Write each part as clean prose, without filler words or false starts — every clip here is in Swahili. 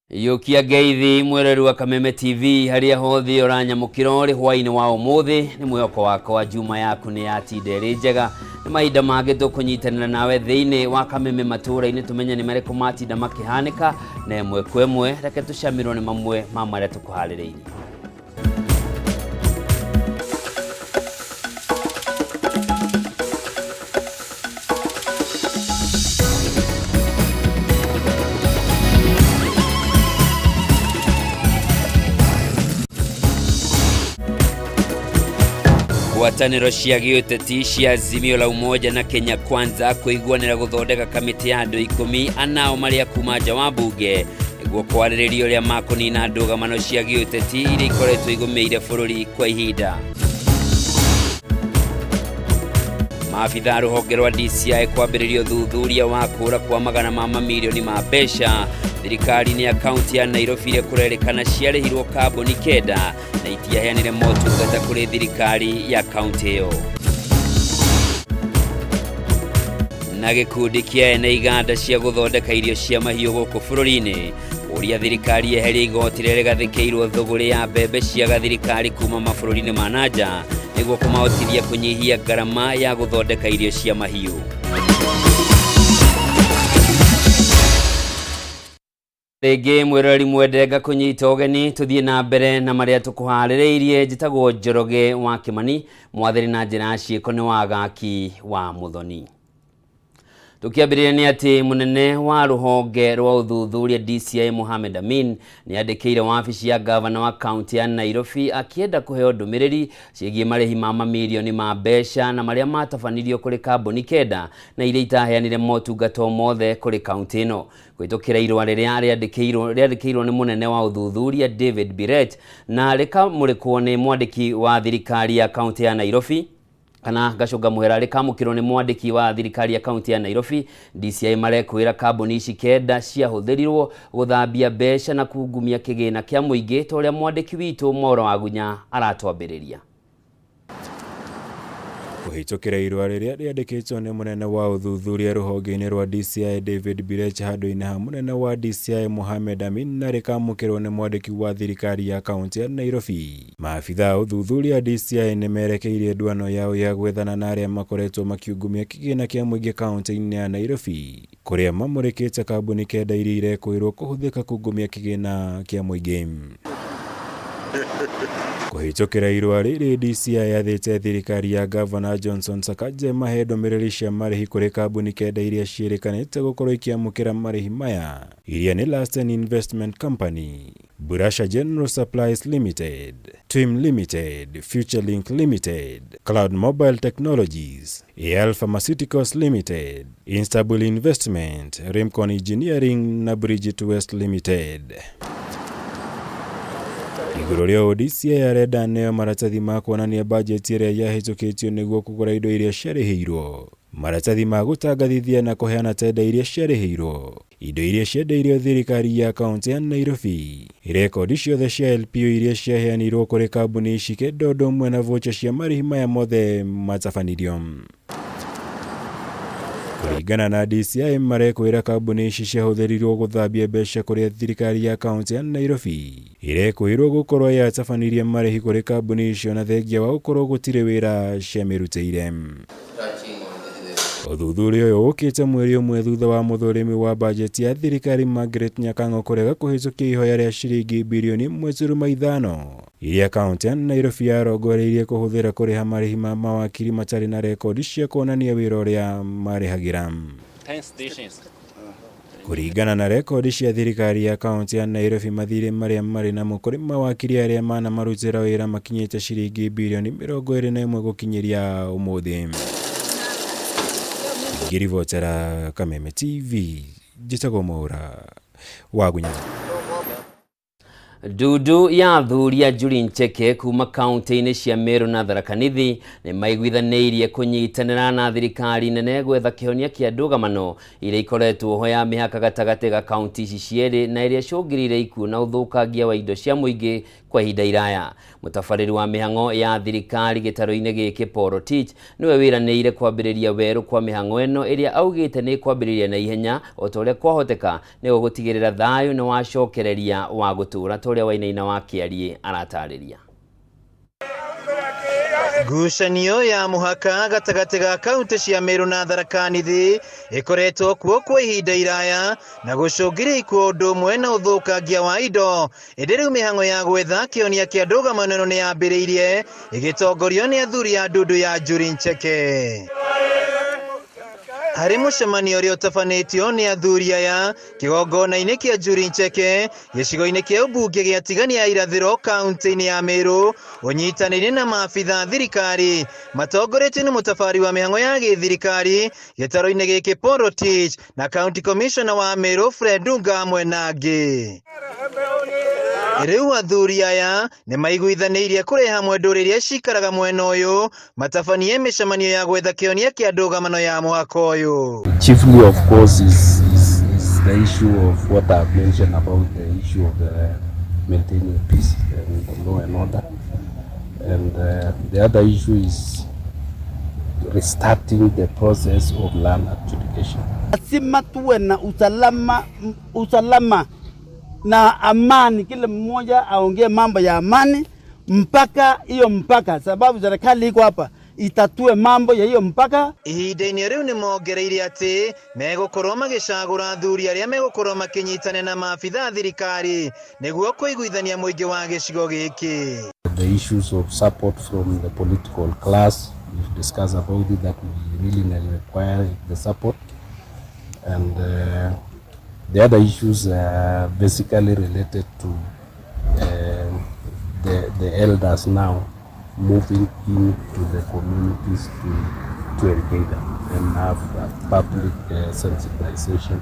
Yukia geithi mwereru wa Kameme TV haria hothi oranyamukira uri hwaini wa umuthi ni mwihoko wako wa juma yaku ni yatinderi njega ni mahinda mangĩ tũkũnyitanĩra nawe thĩinĩ wa Kameme Matuuraini tumenye ni marĩkũ matinda makihanika na ĩmwe kwa ĩmwe reke tũcamirwo ni mamwe ma marĩa tũkũharĩrĩirie. Ngwatanĩro cia gĩũteti cia Azimio la Umoja na Kenya Kwanza kũiguanĩra gũthondeka kamĩtĩ ya andũ 10 anao marĩa kuma nja wa mbunge nĩguo kwarĩrĩria ũrĩa makũnina ndũgamano cia gĩũteti iria ikoretwo igũmĩire bũrũri kwa ihinda. Maabitha rũhonge rwa DCI kwambĩrĩria ũthuthuria wa kũũra kwa magana ma mamirioni ma mbeca thirikari-inĩ ya kaunti ya Nairobi iria kũrerĩkana ciarĩhirwo kambuni kenda na itiaheanire motungata kũrĩ thirikari ya kaunti ĩyo. Na gĩkundi kĩa ene iganda cia gũthondeka irio cia mahiũ gũkũ bũrũri-inĩ ũrĩa thirikari yeheria igoti rĩrĩa rĩgathĩkĩirwo thũgũrĩ ya mbembe cia gathirikari kuma mabũrũri-inĩ ma nanja nĩguo kũmahotithia kũnyihia ngarama ya gũthondeka irio cia mahiũ. Rĩngĩ mwĩrori mwendenga kũnyita ũgeni tũthiĩ na mbere na marĩa tũkũharĩrĩirie. Njĩtagwo Njoroge wa Kimani, mwathĩri na njĩra ciĩko nĩ wagaki wa Muthoni. Tukiambĩrĩria nĩ atĩ mũnene wa rũhonge rwa ũthuthuria DCI Mohamed Amin nĩ andĩkĩire wabici ya gavana wa kaunti ya Nairobi akĩenda kũheo ndũmĩrĩri ciĩgiĩ marĩhi ma mamirioni ma mbeca na marĩa matabanirio kũrĩ kambuni kenda na iria itaheanire motungata mothe kũrĩ kaunti ĩno. Kũhĩtũkĩra irũa rĩrĩa rĩandĩkĩirwo nĩ mũnene wa ũthuthuria David Biret na rĩkamũrĩkwo nĩ mwandĩki wa thirikari ya kaunti ya Nairobi kana Gacũnga Mũhera rĩkamũkĩrwo nĩ mwandĩki wa thirikari ya kaunti ya Nairobi, DCI marekwĩra kambuni ici kenda ciahũthĩrirwo gũthambia mbeca na kungumia kĩgĩna kĩa mũingĩ ta ũrĩa mwandĩki witũ Moro Wagunya aratwambĩrĩria. Kũhĩtũkĩra irũa rĩrĩa rĩandĩkĩtwo nĩ mũnene wa ũthuthuria rũhonge-inĩ rwa DCI David Biret handũ-inĩ ha mũnene wa DCI Mohamed Amin na rĩkamũkĩrwo nĩ mwandĩki wa thirikari ya kaunti ya Nairobi. Maabitha ũthuthuria DCI nĩ merekeirie ndwano yao ya gwethana na arĩa makoretwo makiungumia kĩgĩna kĩa mũingĩ kaunti-inĩ ya Nairobi, kũrĩa mamũrĩkĩte kambuni kenda iria irekwĩrwo kũhũthĩka kungumia kĩgĩna kĩa mũingĩ. Kũhĩtũkĩra irũa rĩrĩ, DCI yathĩte thirikari ya gavana Johnson Sakaja mahe ndũmĩrĩri cia marĩhi kũrĩ kambuni kenda iria ciĩrĩkanĩte gũkorwo ikiamũkĩra marĩhi maya, iria nĩ Laston Investment Company, Burasha General Supplies Limited, Twim Limited, Future Link Limited, Cloud Mobile Technologies, AL Pharmaceuticals Limited, Instable Investment, Rimcon Engineering na Bridget West Limited. Igũrũ rĩa DCI arenda neo maratathi ma kuonania bajeti ĩrĩa yahĩtũkĩtio nĩguo kũgũra indo iria ciarĩhĩirwo, maratathi ma gũtangathithia na kũheana tenda iria ciarĩhĩirwo, indo iria ciendeirio thirikari ya kaunti ya Nairobi, rekondi ciothe cia LPO iria ciaheanirwo kũrĩ kambuni ici kenda ũndũ ũmwe na vocha cia marĩhi maya mothe matabanirio. Kũringana na DCI marekwĩra kambuni ici ciahũthĩrirwo gũthambia mbeca kũrĩ thirikari ya kaunti ya Nairobi, irekwĩrwo gũkorwo yatabanirie marĩhi kũrĩ kambuni icio na thengia wa gũkorwo gũtirĩ wĩra ciamĩrutĩire. Ũthuthuria ũyũ ũkĩte mweri ũmwe thutha wa mũthũrimi wa bajeti ya thirikari Margaret Nyakang'o kũrega kũhĩtũkia ihoya rĩa ciringi birioni 1.5 iria kaunti ya Nairobi yarongoreirie kũhũthĩra kũrĩha marĩhi ma mawakiri matarĩ na rekondi cia kuonania wĩra ũrĩa marĩhagĩra. Kũringana na rekondi cia thirikari ya kaunti ya Nairobi, mathirĩ marĩa marĩ namo kũrĩ mawakiri arĩa manamarutĩra wĩra makinyĩte ciringi birioni 21 gũkinyĩria ũmũthĩ. Ngĩribotera Kameme TV, njĩtagwo Moro Wagunya. Ndudu ya athuria Julie Ncheke kuma kaunti-inĩ cia Meru na Tharaka Nithi nĩ maiguithanĩirie kũnyitanĩra na thirikari nene gwetha kĩhonia kĩa ndũgamano iria ikoretwo ho ya mĩhaka gatagatĩ ga kaunti ici cierĩ na iria cũngĩrĩire ikuũ na ũthũkangia wa indo cia mũingĩ kwa ihinda iraya. Mutabarĩri wa mĩhang'o ya thirikari gĩtarũ-inĩ gĩkĩ Paul Tich niwe wĩranĩire kwambĩrĩria werũ kwa mĩhang'o ĩno ĩrĩa augĩte nĩ kwambĩrĩria na ihenya o ta ũrĩa kwahoteka nĩguo gũtigĩrĩra thayũ nĩ wacokereria wa gũtũũra ta ũrĩa Wainaina wa Kĩariĩ aratarĩria. Ngucanio ya muhaka gatagati ga kaunti cia Meru na Tharaka Nithi ikoretwo kuo kwa ihinda iraya na gucũngĩrĩria ikuũ ũndũ ũmwe na ũthũkangia wa indo. Ĩndĩ rĩu mĩhang'o ya gwetha kĩhonia kĩa ndũgamo ĩno nĩ yambĩrĩirie ĩgĩtongorio nĩ athuri a ndundu ya Njuri Ncheke. Harĩ mũcemanio ũrĩa ũtabanĩtio nĩ athuri aya kĩgongona-inĩ kĩa Njuri Ncheke gĩcigo-inĩ kĩa ũmbunge gĩa Tigania ya irathĩro kaunti-inĩ ya Meru, ũnyitanĩire na maabitha thirikari matongoretio nĩ mũtabarĩri wa mĩhang'o ya gĩthirikari gĩtarũ-inĩ gĩkĩ Paul Tich na county commissioner wa Meru Fred Dunga hamwe na angĩ. Rĩu athuri aya nĩ maiguithanĩirie kũrehe hamwe ndũrĩrĩ iria cikaraga mwena ũyũ matabanie mĩcemanio ya gwetha kĩhonia kĩa ndũgamano ya mũhaka ũyũ. Chiefly, of course, is the issue of what I've mentioned about the issue of maintaining peace and law and order. And the other issue is restarting the process of land adjudication. Lazima tuwe na usalama na amani, kila mmoja aongee mambo ya amani mpaka hiyo mpaka, sababu serikali iko hapa itatue mambo ya hiyo mpaka. Ihinda-inĩ rĩu nĩ mongereire atĩ megũkorwo magĩcagũra athuri arĩa megũkorwo makinyitane na maabitha thirikari nĩguo kũiguithania mũingĩ wa gĩcigo gĩkĩ. The issues of support from the political class, we've discussed about it, that we really require the support. And the other issues are basically related to the elders now moving into the communities to engage them and have public sensitization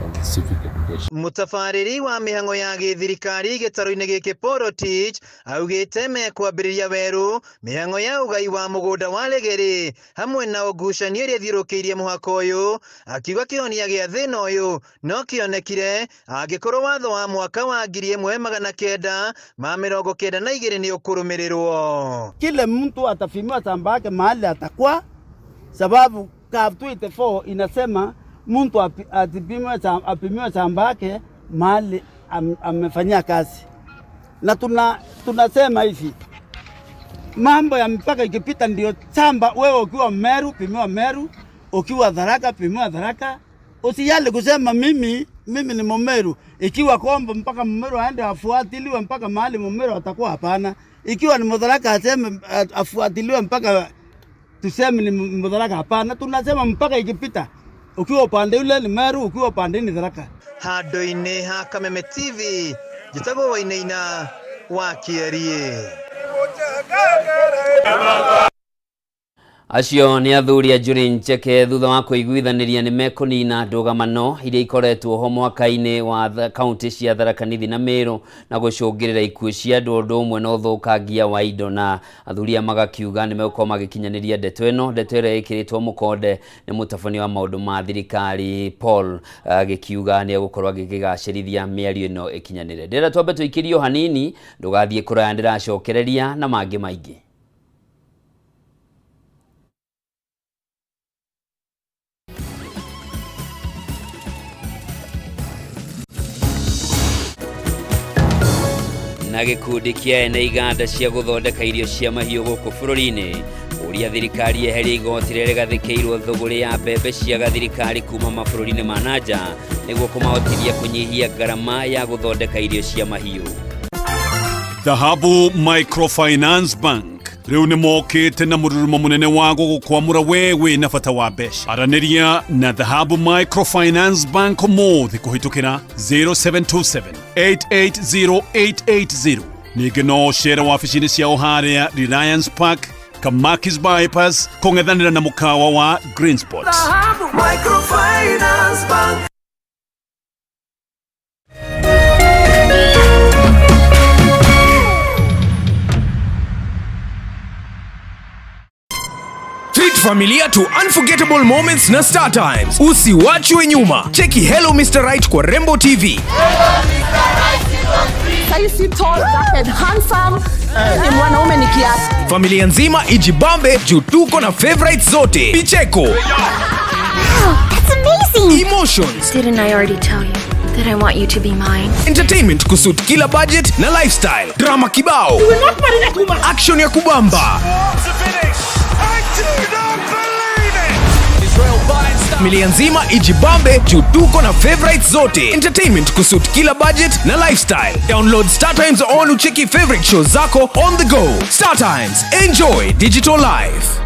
and civic education. Mutabarĩri wa mĩhang'o ya gĩthirikari gĩtarũ-inĩ gĩkĩ Paul Tich augĩte mekwambĩrĩria werũ mĩhang'o ya ũgai wa mũgũnda wa Legere hamwe na ũgucanio ĩrĩa ĩthiũrũkĩirie mũhaka ũyũ, akiuga kĩhonia gĩa thĩna ũyũ no kĩonekire angĩkorwo watho wa mwaka wa 1992 nĩ ũkũrũmĩrĩrwo. Kile mtu atafimiwa shamba yake mahali atakuwa, sababu CAF 24 inasema mtu apimiwe shamba yake mahali amefanyia kazi. Na tunasema hivi, mambo ya mpaka ikipita ndio shamba. Wewe ukiwa Meru pimiwa Meru, ukiwa Tharaka pimiwa Tharaka. Usijali kusema mimi ni Mmeru. Ikiwa kwamba mpaka Mmeru aende afuatiliwe mpaka mahali Mmeru atakuwa, hapana. Ikiwa ni Tharaka aseme afuatiliwe mpaka tuseme ni Tharaka, hapana. Tunasema mpaka ikipita, ukiwa upande ule ni Meru, ukiwa upande ni Tharaka. Handũ-inĩ ha Kameme TV, njĩtagwo Wainaina wa Kĩariĩ. Acio nĩ athuri a Njuri Ncheke thutha wa kũiguithanĩria nĩ mekũnina ndũgamano iria ikoretwo ho mwaka-inĩ wa kaunti cia Tharaka Nithi na Meru na gũcũngĩrĩra ikuũ cia andũ ũndũ ũmwe na ũthũkangia wa indo, na athuri magakiuga nĩ megũkorwo magĩkinyanĩria ndeto ĩno, ndeto ĩrĩa ĩkĩrĩtwo mũkonde nĩ mũtabania wa maũndũ ma thirikari Paul, agĩkiuga nĩ egũkorwo agĩkĩgacĩrithia mĩario ĩno ĩkinyanĩre. Ndĩrenda twambe tũikĩrio hanini, ndũgathiĩ kũraya, ndĩracokereria na mangĩ maingĩ. Na gĩkundi kĩa ene iganda cia gũthondeka irio cia mahiũ gũkũ bũrũri-inĩ ũrĩa thirikari yeheria igoti rĩrĩa rĩgathĩkĩirwo thũgũrĩ ya mbembe cia gathirikari kuma mabũrũri-inĩ ma nanja nĩguo kũmahotithia kũnyihia ngarama ya gũthondeka irio cia mahiũ. Dhahabu Microfinance Bank rĩu nĩ mokĩte na mũrurumo mũnene wa gũgũkwamũra wewe na bata wa mbeca. Aranĩria na Dhahabu Microfinance Bank ũmũthĩ kũhĩtũkĩra 0727 880880. Ningĩ no ũcere wabici-inĩ ciao harĩa Reliance Park, Kamakis Bypass, kũng'ethanĩra na mũkawa wa Green Spot. Dhahabu Microfinance Bank. Familia to unforgettable moments na Star Times. Usiwachwe nyuma. Cheki Hello Mr. Right kwa Rembo TV. Hello Mr. Right. saisi tall, dark and handsome. Ni mwanaume ni kiasi. Familia nzima ijibambe juu tuko na favorites zote. Picheko. Wow, that's amazing. Emotions. Didn't I already tell you that I want you to be mine? Entertainment kusuit kila budget na lifestyle. Drama kibao. Action ya kubamba. Familia nzima ijibambe juu tuko na favorites zote. Entertainment kusuit kila budget na lifestyle. Download Star Times on ucheki favorite shows zako on the go. Star Times, enjoy digital life.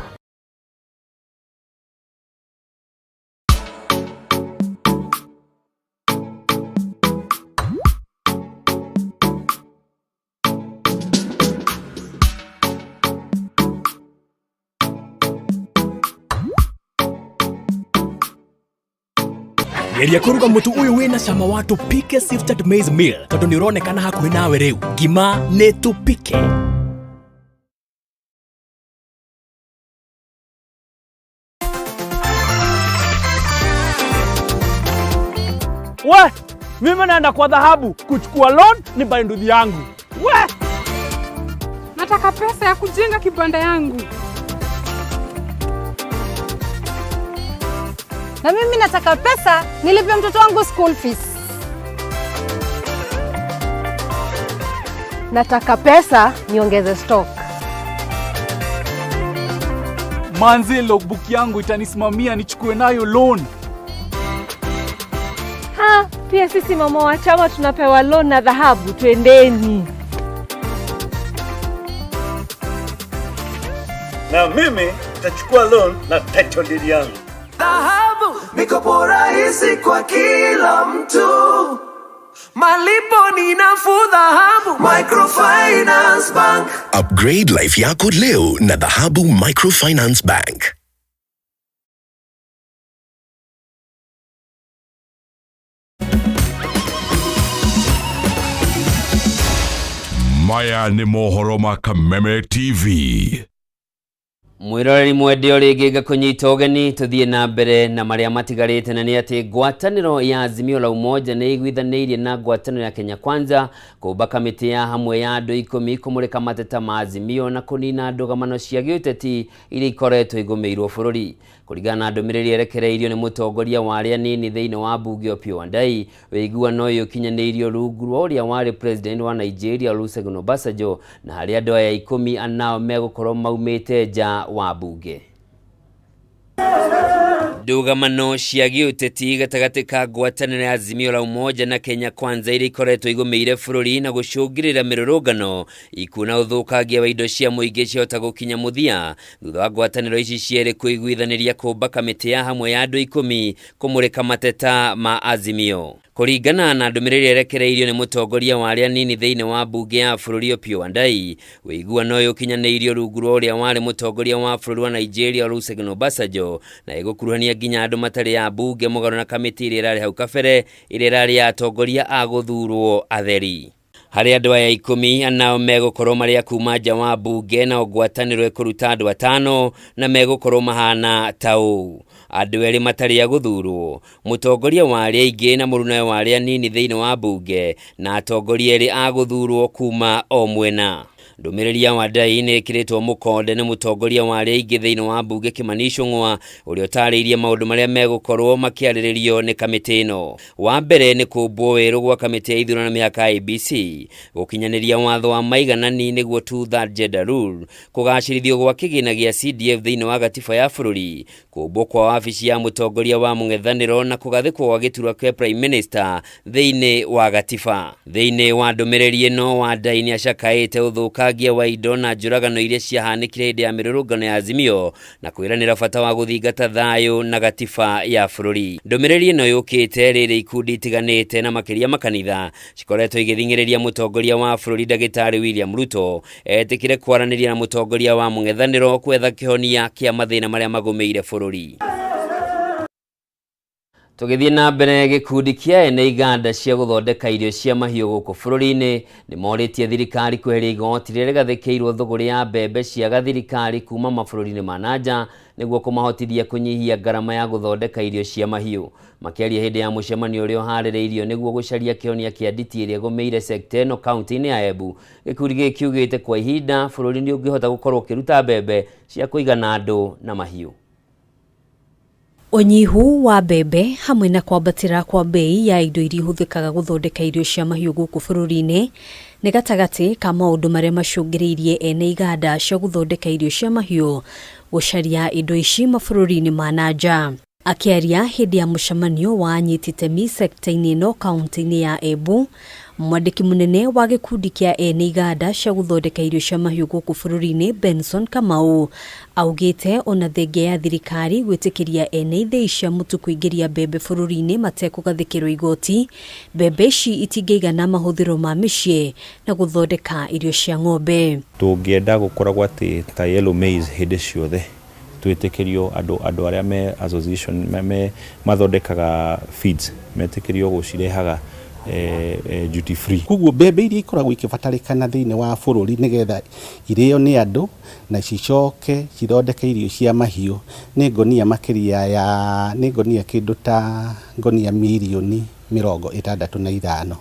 Geria kuruga mutu uyu wina cama wa tupike sifted maize meal tondu ni uronekana hakuhi nawe riu ngima ni tupike. We, mimi naenda kwa dhahabu kuchukua loan ni bainduthi yangu. We, nataka pesa ya kujenga kibanda yangu. Na mimi nataka pesa nilipe mtoto wangu school fees. Nataka pesa niongeze stock. manzi logbook yangu itanisimamia nichukue nayo loan. Pia sisi mama wa chama tunapewa loan na dhahabu, twendeni. Na mimi nitachukua loan na title deed yangu. Dhahabu, mikopo rahisi kwa kila mtu. Malipo ni nafuu dhahabu. Microfinance Bank. Upgrade life yako leo na Dhahabu Microfinance Bank. Maya ni mohoro ma Kameme TV. Mwiroreri mwende ringi kunyita ugeni tuthie na mbere na maria matigarite na ni ati ngwataniro ya Azimio la Umoja ni igwithaniirie na ngwataniro ya Kenya Kwanza kuumba kamiti ya hamwe ya andu 10 kumurika mateta ma Azimio na kunina ndugamano cia giuteti iria ikoretwo igumiirwo bururi. Kuringana na ndumiriri erekereirio ni mutongoria wa aria nini thiini wa bunge Opiyo Wandayi, wiguano uyu kinyaniirio rungu rwa uria wari president wa Nigeria Olusegun Obasanjo na hari andu aya 10 anao megukorwo maumite nja wa bunge. Ndugamano cia giuteti gatagati ka ngwataniro ya Azimio la Umoja na Kenya Kwanza iria ikoretwo igumiire bururi na gucungirira mirurungano ikuna uthukangia wa indo cia muingi ciota gukinya muthia thutha wa ngwataniro ici ciere kuiguithaniria kuumba kamiti ya hamwe ya andu 10 kumurika mateta ma Azimio. Kuringana na ndumiriri erekereirio ni mutongoria wa aria nini thiini wa bunge ya bururi Opiyo Wandayi, wiguano uyu kinyaniirio rungu rwa uria wari mutongoria wa bururi wa Nigeria Olusegun Obasanjo na igukuruhania nginya andu matari ya bunge mugaro na kamiti iria irari hau kabere iria irari ya atongoria a guthurwo atheri. Hari andu aya 10 anao megukorwo maria kuma nja wa bunge na ngwataniro ikuruta andu 5 na megukorwo mahana tau. Andu eri matari ya guthurwo, mutongoria wa aria ingi na murunawe wa aria nini thiini wa bunge na atongoria eri a guthurwo kuma o mwena. Ndumiriri ya Wandayi ni ikiritwo mukonde ni mutongoria wa aria ingi thiini wa bunge Kimani Ichung'wa uria utariirie maundu maria megukorwo makiariririo ni kamiti ino. Wa mbere ni kumbwo wiru gwa kamiti ya ithurano miaka ABC, gukinyaniria watho wa maiganani niguo 2/3 gender rule, kugacirithio gwa kigina gia CDF thiini wa gatiba ya bururi, kumbwo kwa wabici ya mutongoria wa mung'ethaniro na kugathikwo gwa giturwa kia prime minister thiini wa gatiba. Thiini wa ndumiriri ino Wandayi ni acakaite uthukangia wa indo na njuragano iria ciahanikire hindi ya mirurungano ya Azimio na kwiranira bata wa guthingata thayu na gatiba ya bururi. Ndumiriri ino yukite riri ikundi itiganite na makiria makanitha cikoretwo igithingiriria mutongoria wa bururi Ndagitari William Ruto etikire kwaraniria na mutongoria wa mung'ethaniro kwetha kihonia kia mathina maria magumeire bururi. Tugithie na mbere gikundi kia ene iganda cia guthondeka irio cia mahiũ guku bururi-ini ni moritie thirikari kweheria igoti riria rigathĩkĩirwo thogora ya mbembe cia gathirikari kuma mabũrũri-inĩ ma nanja nĩguo kũmahotithia kũnyihia ngarama ya guthondeka irio cia mahiũ. Makĩaria hĩndĩ ya mũcemanio ũrĩa ũharĩrĩirio nĩguo gũcaria kĩhonia kĩa nditi ĩrĩa ĩgũmĩire sekta ĩno kaunti-inĩ ya Embu, gĩkundi gĩkĩ kiugĩte kwa ihinda bũrũri nĩ ũngĩhota gũkorwo ũkĩruta mbembe cia kũigana andũ na mahiũ. Unyihu wa mbembe hamwe na kwambatĩra kwa bei ya indo iria ihũthĩkaga gũthondeka irio cia mahiũ gũkũ bũrũri-inĩ nĩ gatagatĩ ka maũndũ marĩa macũngĩrĩirie ene iganda cia gũthondeka irio cia mahiũ gũcaria indo ici mabũrũri-inĩ ma nanja. Akĩaria hĩndĩ ya mũcemanio wa anyiti itemi sekta-inĩ ĩno kaunti-inĩ ya Embu, mwandĩki mũnene wa gĩkundi kĩa ene iganda cia gũthondeka irio cia mahiũ gũkũ bũrũri-inĩ Benson Kamau augĩte ona thengia ya thirikari gwĩtĩkĩria ene ithĩi cia mũtu kũingĩria mbembe bũrũri-inĩ matekũgathĩkĩrwo igoti, mbembe ici itingĩigana mahũthĩro ma mĩciĩ na gũthondeka irio cia ng'ombe. Tũngĩenda gũkoragwo atĩ ta yellow maize hĩndĩ ciothe twĩtĩkĩrio andũ arĩa me association mathondekaga feeds metĩkĩrio gũcirehaga duty free. Kuguo mbembe iria ikoragwo ikibatarĩkana thĩinĩ wa bũrũri nĩgetha irĩo nĩ andũ na cicoke cithondeke irio cia mahiũ nĩ ngonia makĩria ya nĩ ngonia kĩndũ ta ngonia milioni 65.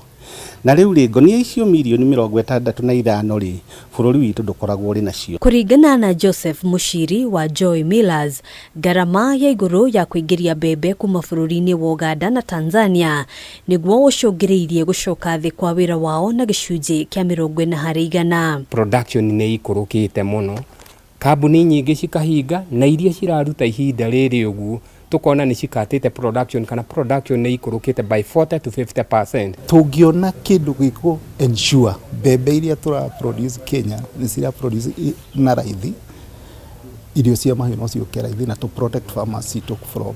Na rĩu rĩ ngonia icio milioni 65 rĩ bũrũri witũ ndũkoragwo rĩ nacio. Kũringana na Joseph Mushiri wa Joy Millers, ngarama ya igũrũ ya kũingĩria mbembe kuma bũrũri-inĩ wa Uganda na Tanzania nĩguo ũcũngĩrĩirie gũcoka thĩ kwa wĩra wao na gĩcunjĩ kĩa 40%. Production nĩ ikũrũkĩte mũno, kambuni nyingĩ cikahinga na iria ciraruta ihinda rĩrĩ ũguo tukona ni cikatĩte production kana production nĩ ikũrũkĩte by 40 to 50%. Tũngĩona kĩndũ gĩkũ ensure mbembe iria tũra produce Kenya nĩ cira produce na raithi, irio cia mahiũ no ciũke raithi na to protect farmers from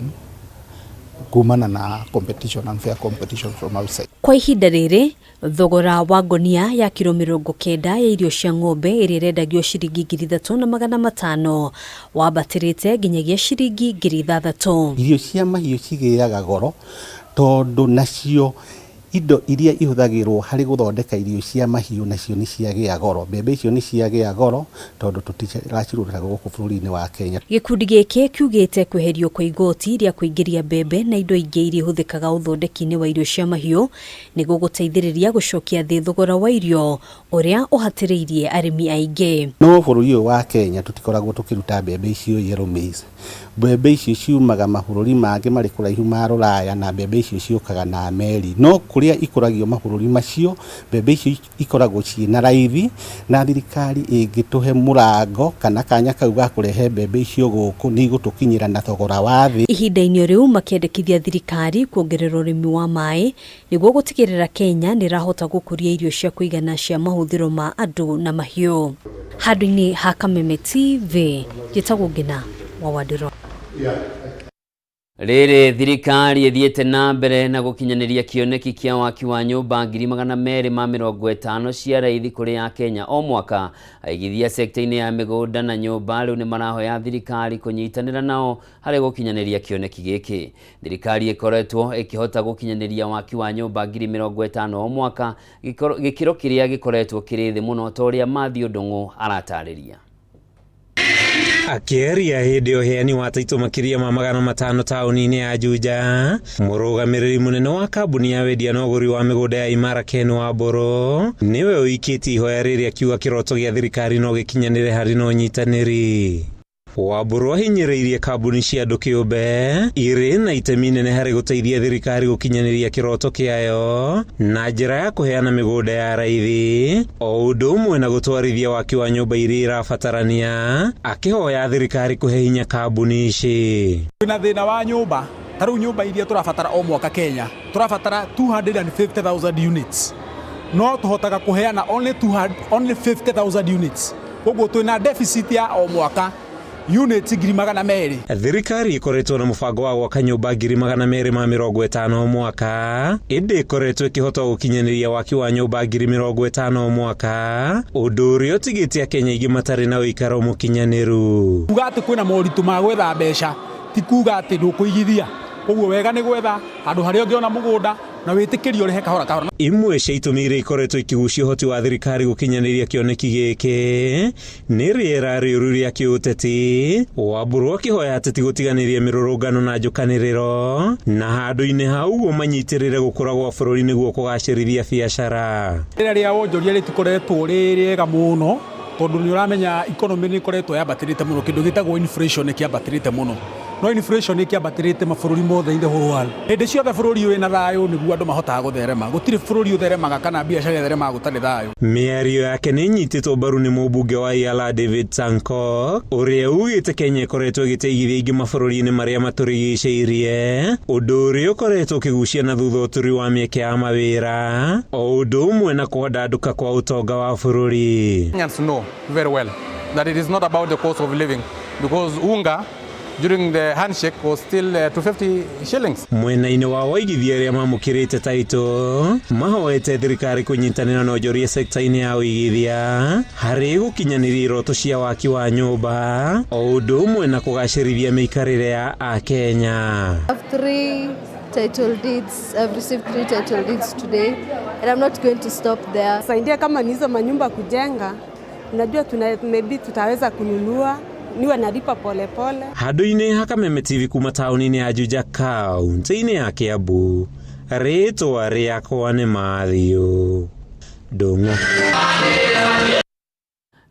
kumana na competition, unfair competition from outside. Kwa ihinda rĩrĩ thogora wa ngonia ya kilo 90 ya irio cia ng'ombe ĩrĩa ĩrendagio ciringi 3,500 wambatĩrĩte nginyagia ciringi 6,000. Irio cia mahiũ cigĩaga goro tondũ nacio indo iria ihũthagĩrwo harĩ gũthondeka irio cia mahiũ nacio nĩ ciagĩa goro. Mbembe icio nĩ ciagĩa goro tondũ tũtiracirũta gũkũ bũrũri-inĩ wa Kenya. Gĩkundi gĩkĩ kiugĩte kweherio kwa igoti rĩa kũingĩria mbembe na indo ingĩ iria ihũthĩkaga ũthondeki-inĩ wa irio cia mahiũ nĩguo gũteithĩrĩria gũcokia thĩ thogora wa irio ũrĩa ũhatĩrĩirie arĩmi aingĩ. No bũrũri ũyũ wa Kenya tũtikoragwo tũkĩruta mbembe icio yellow maize. Mbembe icio ciumaga mabũrũri mangĩ marĩ kũraihu ma Rũraya na mbembe icio ciũkaga na meri. No kũrĩa ikũragio mabũrũri macio mbembe icio ikoragwo ciĩna raithi na thirikari ĩngĩtũhe mũrango kana kanya kau ga kũrehe mbembe icio gũkũ nĩ igũtũkinyĩra na thogora wa thĩ. Ihinda-inĩ rĩu makĩendekithia thirikari kuongerera ũrĩmi wa maĩ nĩguo gũtigĩrĩra Kenya nĩ rahota gũkũria irio cia kũigana cia mahũthĩro ma andũ na mahiũ. Handũ-inĩ ha Kameme TV gĩtagwo Ngina wa Wadiro. Rĩrĩ thirikari ĩthiĩte na mbere na gũkinyanĩria kĩoneki kĩa waki wa nyũmba 250 cia raithi kũrĩ Akenya o mwaka. Aigithia sekta-inĩ ya mĩgũnda na nyũmba rĩu nĩ marahoya thirikari kũnyitanĩra nao harĩ gũkinyanĩria kĩoneki gĩkĩ. Thirikari ĩkoretwo ĩkĩhota gũkinyanĩria waki wa nyũmba 50 o mwaka, gĩkĩro kĩrĩa gĩkoretwo kĩrĩ thĩ mũno ta ũrĩa Matthew Ndung'u aratarĩria. Akĩaria hĩndĩ ũheani wa taitũ makĩria ma 500 taũni-inĩ ya Juja, mũrũgamĩrĩri mũnene wa kambuni ya wendia na ũgũri wa mĩgũnda ya Imara Ken Wambũrũ nĩwe ũikĩtie ihoya rĩrĩa akiuga kĩroto gĩa thirikari no gĩkinyanĩre harĩ na ũnyitanĩri. Wambũrũ ahinyĩrĩirie kambuni cia andũ kĩũmbe irĩ na itemi nene harĩ gũteithia thirikari gũkinyanĩria kĩroto kĩayo na njĩra ya kũheana mĩgũnda ya raithi o ũndũ ũmwe na gũtwarithia waki wa nyũmba iria irabatarania, akĩhoya thirikari kũhe hinya kambuni ici. Twĩna thĩna wa nyũmba, tarĩu nyũmba iria tũrabatara o mwaka Kenya tũrabatara 250,000 units, no tũhotaga kũheana only 50,000 units. Koguo twĩna deficit ya o mwaka units 200,000. Thirikari ikoretwo na mũbango wa gwaka nyũmba 250 o mwaka, ĩndĩ ikoretwo ĩkĩhota gũkinyanĩria waki wa nyũmba 50 o mwaka, ũndũ ũrĩa ũtigĩte Akenya aingĩ matarĩ na ũikaro mũkinyanĩru. Kuga atĩ kwĩna moritũ ma gwetha mbeca, ti kuga atĩ ndũkũigithia. koguo wega nĩ gwetha handũ harĩa ũngĩona mũgũnda na wĩtĩkĩrio ũrĩhe kahora kahora. Imwe cia itũmi iria ikoretwo ikĩgucia ũhoti wa thirikari gũkinyanĩria kĩoneki gĩkĩ nĩ rĩera rĩũru rĩa kĩũteti, Wambũrũ akĩhoya ateti gũtiganĩria mĩrũrũngano na njũkanĩrĩro na handũ-inĩ hau manyitĩrĩre gũkũra gwa bũrũri nĩguo kũgacĩrithia biacara. Rĩrĩa rĩa wonjoria rĩtikoretwo rĩega mũno tondũ nĩ ũramenya economy nĩ ĩkoretwo yambatĩrĩte mũno, kĩndũ gĩtagwo inflation nĩ kĩambatĩrĩte mũno. No inflation nĩ kĩambatĩrĩte mabũrũri mothe in the whole world. Hĩndĩ ciothe bũrũri ũyũ na thayũ nĩguo andũ mahotaga gũtherema. Gũtirĩ bũrũri ũtheremaga kana biacara ĩtheremaga gũtarĩ thayũ. Mĩario yake nĩ nyitĩtwo mbaru nĩ mũmbunge wa Iala David Sanko, ũrĩa ugĩte Kenya ĩkoretwo ĩgĩteithĩrĩria ingĩ mabũrũri-inĩ marĩa matũrigicĩirie, ũndũ ũrĩa ũkoretwo ũkĩgucia na thutha ũtũri wa mĩeke ya mawĩra, o ũndũ ũmwe na kũandandũka kwa ũtonga wa bũrũri. Kenyans know very well that it is not about the cost of living, because unga during the handshake was still 250 shillings. Mwena-inĩ wa waigithia arĩa mamũkĩrĩte taitũ mahoete thirikari kũnyitanĩra na onjoria sekta-inĩ ya ũigithia harĩ gũkinyanĩria iroto cia waki wa nyũmba, o ũndũ ũmwe na kũgacĩrithia mĩikarĩre ya Akenya. Title deeds. I've received 3 title deeds today and I'm not going to stop there. Saidia kama ni hizo manyumba kujenga, unajua maybe tutaweza kununua, niwe nalipa pole pole. Handũ-inĩ ha Kameme TV kuma taũni-inĩ ya Juja kaunti-inĩ ya Kiambu, rĩtwa rĩakwa nĩ Mathiũ Ndung'u.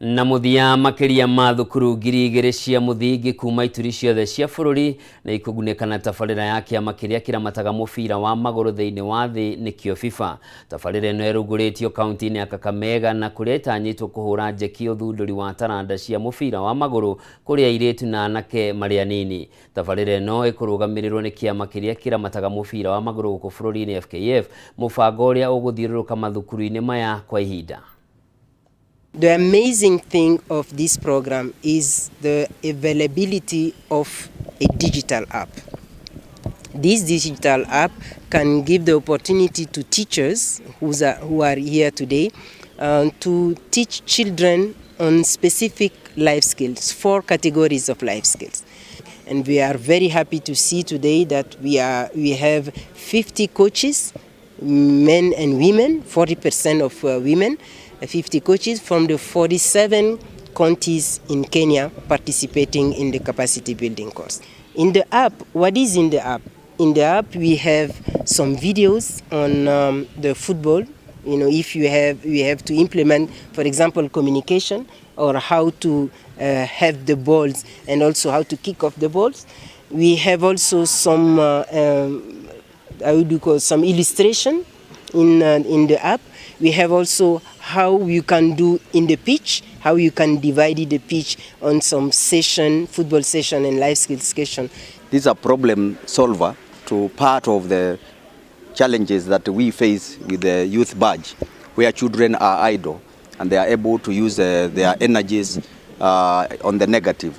Na muthia makiria ma thukuru ngiri igĩrĩ cia mũthingi kuma ituri ciothe cia bũrũri na ikũgunĩka na tabarĩra ya kĩama kĩrĩa kĩramataga mũbira wa magũrũ thĩinĩ wa thĩ nĩkĩo FIFA. Tabarĩra ĩno ĩrugũrĩtio kaunti-inĩ ya Kakamega na kũrĩa ĩtanyĩtwo kũhũra njeki ũthundũri wa taranda cia mũbira wa magũrũ kũrĩa airĩtu na anake marĩ anini. Tabarĩra ĩno ĩkũrũgamĩrĩrwo nĩ kĩama kĩrĩa kĩramataga mũbira wa magũrũ gũkũ bũrũri-inĩ FKF, mũbango ũrĩa ũgũthiũrũrũka mathukuru-inĩ maya kwa ihinda. The amazing thing of this program is the availability of a digital app. This digital app can give the opportunity to teachers who are here today to teach children on specific life skills, 4 categories of life skills. And we are very happy to see today that we have 50 coaches, men and women, 40% of women, 50 coaches from the 47 counties in Kenya participating in the capacity building course. In the app, what is in the app? In the app, we have some videos on the football. You know, if you have to implement, for example, communication or how to have the balls and also how to kick off the balls. We have also some, some illustration in the app. We have also how you can do in the pitch, how you can divide the pitch on some session, football session and life skills session. This is a problem solver to part of the challenges that we face with the youth badge, where children are idle and they are able to use their energies on the negative.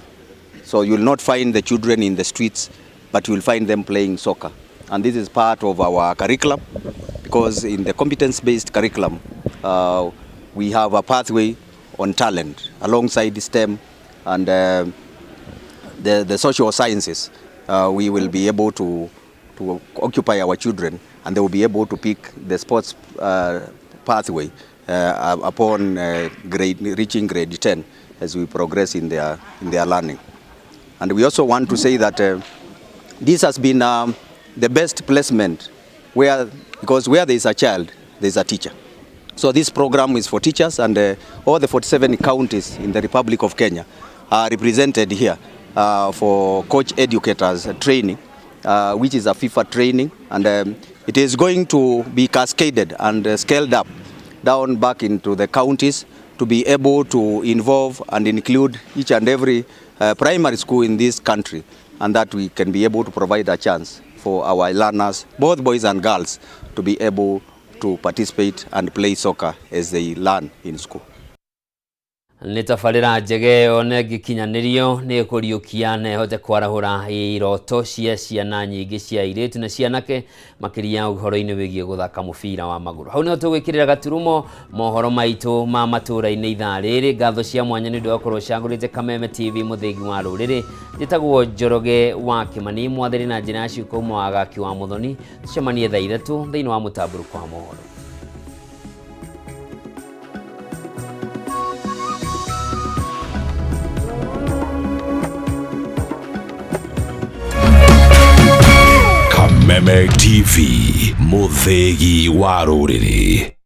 So you will not find the children in the streets, but you will find them playing soccer. And this is part of our curriculum, because in the competence-based curriculum, we have a pathway on talent alongside STEM and the social sciences. We will be able to occupy our children, and they will be able to pick the sports pathway upon reaching grade 10 as we progress in their learning. And we also want to say that this has been the best placement because where there is a child, there is a teacher. So this program is for teachers, and all the 47 counties in the Republic of Kenya are represented here for coach educators training, which is a FIFA training, and it is going to be cascaded and scaled up down back into the counties to be able to involve and include each and every primary school in this country, and that we can be able to provide a chance for our learners, both boys and girls, to be able to participate and play soccer as they learn in school. nĩ tabarĩra njege one ngĩkinyanĩrio nĩ kũriũkia na ĩhote kwarahũra iroto cia ciana nyingĩ cia airĩtu na cianake makĩria ũhoro-inĩ wĩgiĩ gũthaka mũbira wa magũrũ. Hau nĩho tũgwĩkĩrĩra gaturumo mohoro maitũ ma matũũra-inĩ ithaa rĩrĩ. Ngatho cia mwanya nĩ ũndũ wa gũkorwo ũcagũrĩte Kameme TV mũthĩgi wa rũrĩrĩ. Njĩtagwo Njoroge wa Kĩmani, mwathĩri na njĩra ya ciuko ũmwe wa gaki wa Mũthoni. Tũcemanie thaa ithatũ thĩinĩ wa mũtambũrũko wa mohoro. Kameme TV, mũthĩgi wa rũrĩrĩ.